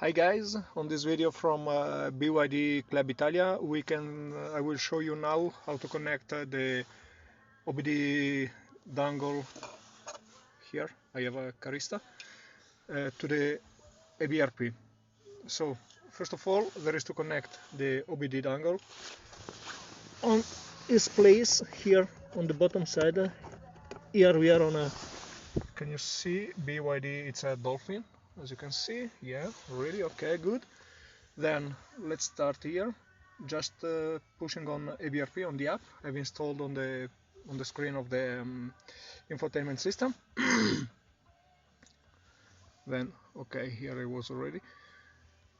Hi guys, on this video from BYD Club Italia, I will show you now how to connect the OBD dongle here. I have a Carista to the ABRP. So first of all, there is to connect the OBD dongle on its place here on the bottom side. Here we are on a, can you see BYD? It's a Dolphin, as you can see. Yeah, really okay, good. Then let's start here, just pushing on ABRP on the app I've installed on the screen of the infotainment system. Then okay, here I was already.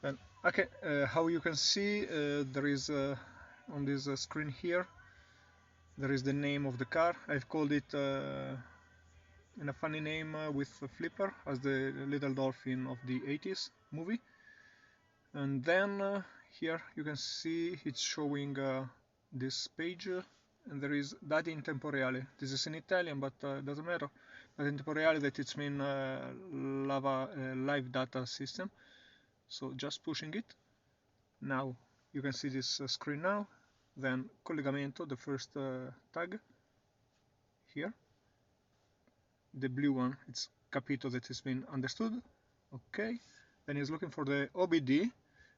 And okay, how you can see, there is on this screen here, there is the name of the car. I've called it in a funny name with a flipper, as the little dolphin of the 80s movie. And then here you can see it's showing this page, and there is dati in tempo reale. This is in Italian, but it doesn't matter. Dati in tempo reale, that it's mean live data system. So just pushing it. Now you can see this screen now. Then collegamento, the first tag here. The blue one, it's capito, that has been understood. Okay. Then he's looking for the OBD.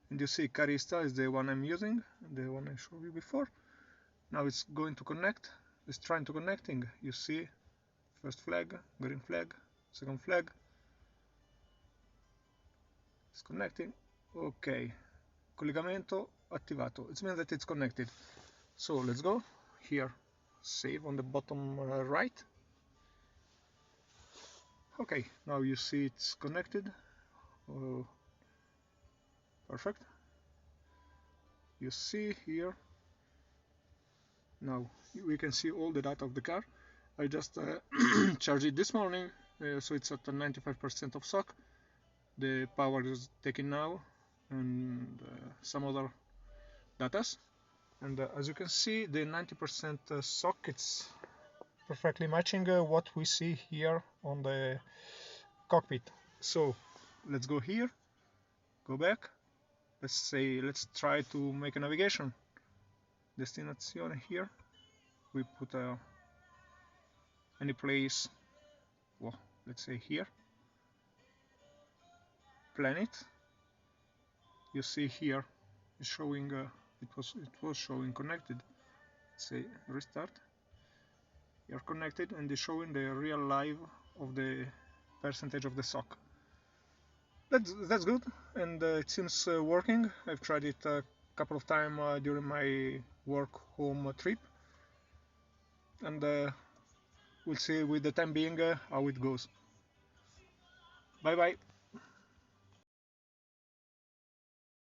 And you see Carista is the one I'm using, the one I showed you before. Now it's going to connect. It's trying to connecting. You see, first flag, green flag, second flag. It's connecting. Okay. Collegamento attivato. It means that it's connected. So let's go. Here, save on the bottom right. Okay. Now you see it's connected. Perfect. You see here. Now we can see all the data of the car. I just charged it this morning, so it's at 95% of SOC. The power is taken now, and some other datas. And as you can see, the 90% SOC, it's perfectly matching what we see here on the cockpit. So let's go here, go back. Let's try to make a navigation. Destinazione here. We put any place, well, let's say here. Planet. You see here it's showing it was showing connected. Let's say restart. You're connected, and it's showing the real live of the percentage of the SOC. That's good, and it seems working. I've tried it a couple of times during my work home trip, and we'll see with the time being how it goes. Bye bye.